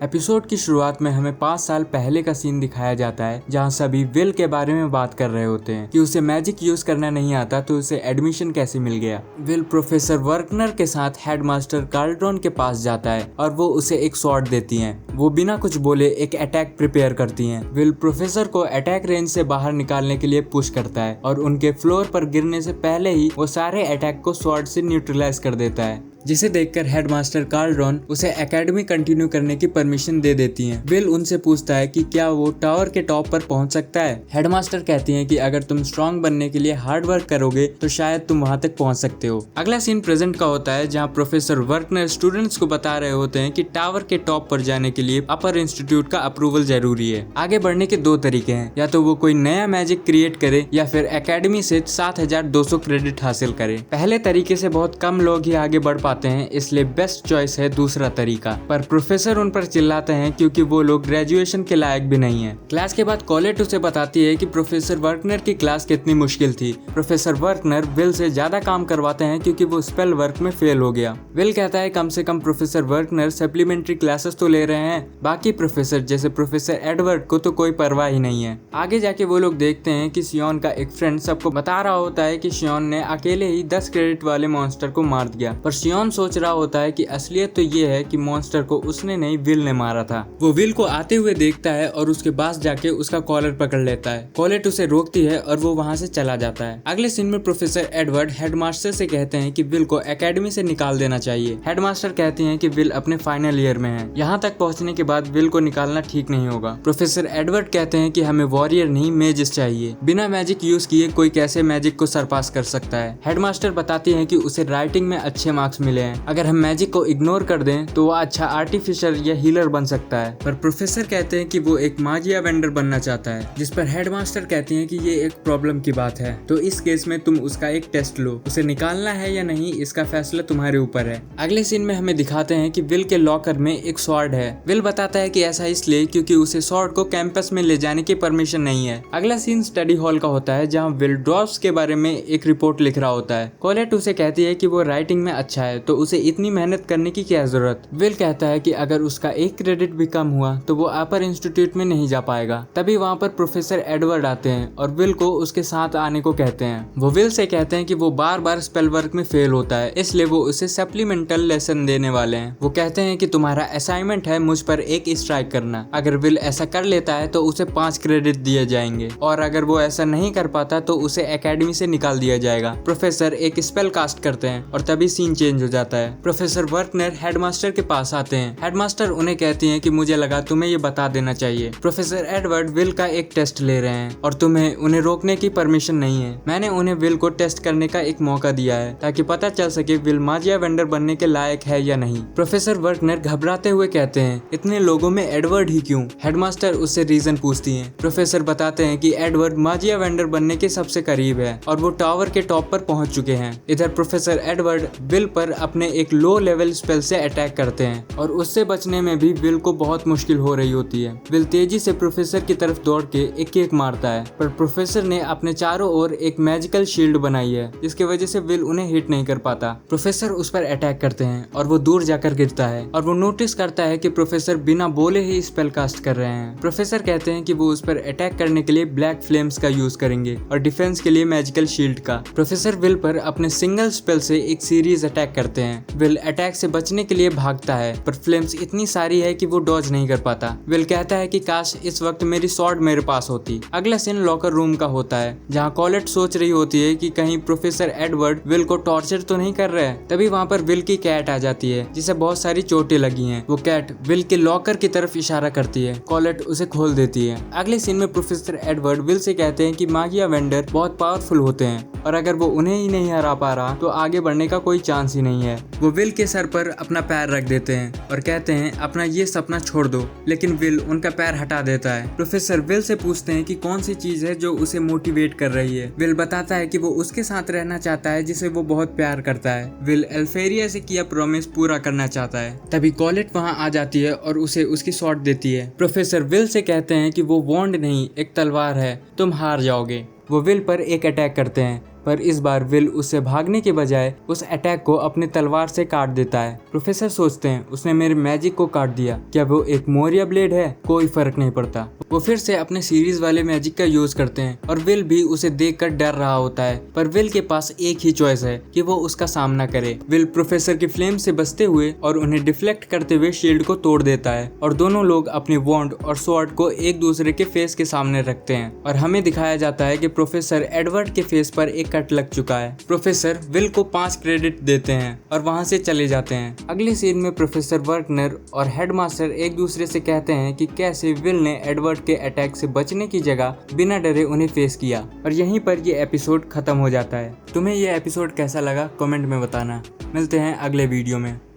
Episode की शुरुआत में हमें 5 साल पहले का सीन दिखाया जाता है जहां सभी विल के बारे में बात कर रहे होते हैं कि उसे मैजिक यूज करना नहीं आता तो उसे एडमिशन कैसे मिल गया। विल प्रोफेसर वर्कनर के साथ हेडमास्टर कार्लड्रॉन के पास जाता है और वो उसे एक स्वॉर्ड देती हैं। वो बिना कुछ बोले एक अटैक प्रिपेयर करती हैं। विल प्रोफेसर को अटैक रेंज से बाहर निकालने के लिए पुश करता है और उनके फ्लोर पर गिरने से पहले ही वो सारे अटैक को स्वॉर्ड से न्यूट्रलाइज कर देता है, जिसे देखकर हेडमास्टर कार्लड्रॉन उसे एकेडमी कंटिन्यू करने की परमिशन दे देती हैं। विल उनसे पूछता है कि क्या वो टावर के टॉप पर पहुंच सकता है। हेडमास्टर कहती हैं कि अगर तुम स्ट्रांग बनने के लिए हार्ड वर्क करोगे तो शायद तुम वहां तक पहुंच सकते हो। अगला सीन प्रेजेंट का होता है जहां प्रोफेसर वर्कनर स्टूडेंट्स को बता रहे होते हैं कि टावर के टॉप पर जाने के लिए अपर इंस्टीट्यूट का अप्रूवल जरूरी है। आगे बढ़ने के दो तरीके हैं, या तो वो कोई नया मैजिक क्रिएट करे या फिर एकेडमी से 7200 क्रेडिट हासिल करे। पहले तरीके से बहुत कम लोग ही आगे बढ़ पाते हैं, इसलिए बेस्ट चॉइस है दूसरा तरीका। पर प्रोफेसर उन पर चिल्लाते हैं क्योंकि वो लोग ग्रेजुएशन के लायक भी नहीं है। क्लास के बाद कॉलेट उसे बताती है कि प्रोफेसर वर्कनर की क्लास कितनी मुश्किल थी। प्रोफेसर वर्कनर विल से ज्यादा काम करवाते हैं क्योंकि वो स्पेल वर्क में फेल हो गया। विल कहता है कम से कम प्रोफेसर वर्कनर सप्लीमेंट्री क्लासेस तो ले रहे हैं, बाकी प्रोफेसर जैसे प्रोफेसर एडवर्ड को तो कोई परवाह ही नहीं है। आगे जाके वो लोग देखते हैं कि शियोन का एक फ्रेंड सबको बता रहा होता है कि शियोन ने अकेले ही 10 क्रेडिट वाले मॉन्स्टर को मार दिया, पर शियोन सोच रहा होता है कि असलियत तो ये है कि मॉन्स्टर को उसने नहीं विल ने मारा था। वो विल को आते हुए देखता है और उसके पास जाके उसका कॉलर पकड़ लेता है। कॉलेट उसे रोकती है और वो वहाँ से चला जाता है। अगले सीन में प्रोफेसर एडवर्ड हेडमास्टर से कहते हैं कि विल को एकेडमी से निकाल देना चाहिए। हेडमास्टर कहती हैं कि विल अपने फाइनल ईयर में है, यहाँ तक पहुँचने के बाद विल को निकालना ठीक नहीं होगा। प्रोफेसर एडवर्ड कहते हैं कि हमें वॉरियर नहीं मेजिस चाहिए, बिना मैजिक यूज किए कोई कैसे मैजिक को सरपास कर सकता है। हेडमास्टर बताती है कि उसे राइटिंग में अच्छे मार्क्स मिले हैं, अगर हम मैजिक को इग्नोर कर दें तो वो अच्छा आर्टिफिशियल या हीलर बन सकता है। पर प्रोफेसर कहते हैं कि वो एक माजिया वेंडर बनना चाहता है, जिस पर हेडमास्टर कहती हैं कि ये एक प्रॉब्लम की बात है, तो इस केस में तुम उसका एक टेस्ट लो, उसे निकालना है या नहीं इसका फैसला तुम्हारे ऊपर है। अगले सीन में हमें दिखाते हैं कि विल के लॉकर में एक स्वॉर्ड है। विल बताता है कि ऐसा इसलिए क्योंकि उसे स्वॉर्ड को कैंपस में ले जाने की परमिशन नहीं है। अगला सीन स्टडी हॉल का होता है जहाँ विल ड्रॉप्स के बारे में एक रिपोर्ट लिख रहा होता है। कॉलेट उसे कहती है कि वो राइटिंग में अच्छा है तो उसे इतनी मेहनत करने की क्या जरूरत। विल कहता है कि अगर उसका एक क्रेडिट भी कम हुआ तो वो अपर इंस्टीट्यूट में नहीं जा पाएगा। तभी वहाँ पर प्रोफेसर एडवर्ड आते हैं और विल को उसके साथ आने को कहते हैं। वो विल से कहते हैं कि वो बार बार स्पेल वर्क में फेल होता है, इसलिए वो उसे सप्लीमेंटल लेसन देने वाले हैं। वो कहते हैं कि तुम्हारा असाइनमेंट है मुझ पर एक स्ट्राइक करना, अगर विल ऐसा कर लेता है तो उसे 5 क्रेडिट दिए जाएंगे और अगर वो ऐसा नहीं कर पाता तो उसे एकेडमी से निकाल दिया जाएगा। प्रोफेसर एक स्पेल कास्ट करते हैं और तभी सीन चेंज हो जाता है। प्रोफेसर वर्कनर हेडमास्टर के पास आते हैं। हेडमास्टर उन्हें कहती हैं कि मुझे लगा तुम्हें ये बता देना चाहिए। प्रोफेसर एडवर्ड विल का एक टेस्ट ले रहे हैं और तुम्हें उन्हें रोकने की परमिशन नहीं है। मैंने उन्हें विल को टेस्ट करने का एक मौका दिया है ताकि पता चल सके विल माजिया वेंडर बनने के लायक है या नहीं। प्रोफेसर वर्कनर घबराते हुए कहते हैं इतने लोगों में एडवर्ड ही क्यों। हेडमास्टर उससे रीजन पूछती हैं। प्रोफेसर बताते हैं कि एडवर्ड माजिया वेंडर बनने के सबसे करीब है और वो टावर के टॉप पर पहुंच चुके हैं। इधर प्रोफेसर एडवर्ड विल पर अपने एक लो लेवल स्पेल से अटैक करते हैं और उससे बचने में भी विल को बहुत मुश्किल हो रही होती है। विल तेजी से प्रोफेसर की तरफ दौड़ के एक किक मारता है, पर प्रोफेसर ने अपने चारों ओर एक मैजिकल शील्ड बनाई है जिसकी वजह से विल उन्हें हिट नहीं कर पाता। प्रोफेसर उस पर अटैक करते हैं और वो दूर जाकर गिरता है और वो नोटिस करता है कि प्रोफेसर बिना बोले ही स्पेल कास्ट कर रहे हैं। प्रोफेसर कहते हैं कि वो उस पर अटैक करने के लिए ब्लैक फ्लेम्स का यूज करेंगे और डिफेंस के लिए मैजिकल शील्ड का। प्रोफेसर विल पर अपने सिंगल स्पेल से एक सीरीज अटैक करते हैं। विल अटैक से बचने के लिए भागता है पर फ्लेम्स इतनी सारी है कि वो डॉज नहीं कर पाता। विल कहता है कि काश इस वक्त मेरी स्वॉर्ड मेरे पास होती। अगला सीन लॉकर रूम का होता है जहाँ कॉलेट सोच रही होती है कि कहीं प्रोफेसर एडवर्ड विल को टॉर्चर तो नहीं कर रहे हैं। तभी वहाँ पर विल की कैट आ जाती है जिसे बहुत सारी चोटें लगी हैं। वो कैट विल के लॉकर की तरफ इशारा करती है। कॉलेट उसे खोल देती है। अगले सीन में प्रोफेसर एडवर्ड विल से कहते हैं कि मागिया वेंडर बहुत पावरफुल होते हैं और अगर वो उन्हें ही नहीं हरा पा रहा तो आगे बढ़ने का कोई चांस ही नहीं है। वो विल के सर पर अपना पैर रख देते हैं और कहते हैं अपना ये सपना छोड़ दो, लेकिन विल उनका पैर हटा देता है। प्रोफेसर विल से पूछते हैं कि कौन सी चीज है जो उसे मोटिवेट कर रही है। विल बताता है कि वो उसके साथ रहना चाहता है जिसे वो बहुत प्यार करता है। विल एल्फेरिया से किया प्रॉमिस पूरा करना चाहता है। तभी कॉलेट वहाँ आ जाती है और उसे उसकी स्वॉर्ड देती है। प्रोफेसर विल से कहते हैं कि वो वॉन्ड नहीं एक तलवार है, तुम हार जाओगे। वो विल पर एक अटैक करते हैं पर इस बार विल उससे भागने के बजाय उस अटैक को अपनी तलवार से काट देता है। प्रोफेसर सोचते हैं उसने मेरे मैजिक को काट दिया, क्या वो एक मोरिया ब्लेड है? कोई फर्क नहीं पड़ता। वो फिर से अपने सीरीज वाले मैजिक का यूज करते हैं और विल भी उसे देखकर डर रहा होता है, पर विल के पास एक ही चॉइस है कि वो उसका सामना करे। विल प्रोफेसर की फ्लेम से बचते हुए और उन्हें डिफ्लेक्ट करते हुए शील्ड को तोड़ देता है और दोनों लोग अपने वॉन्ड और स्वॉर्ड को एक दूसरे के फेस के सामने रखते हैं और हमें दिखाया जाता है कि प्रोफेसर एडवर्ड के फेस पर एक कट लग चुका है। प्रोफेसर विल को 5 क्रेडिट देते हैं और वहां से चले जाते हैं। अगले सीन में प्रोफेसर वर्कनर और हेडमास्टर एक दूसरे से कहते हैं कि कैसे विल ने एडवर्ड के अटैक से बचने की जगह बिना डरे उन्हें फेस किया और यहीं पर ये एपिसोड खत्म हो जाता है। तुम्हें ये एपिसोड कैसा लगा कमेंट में बताना। मिलते हैं अगले वीडियो में।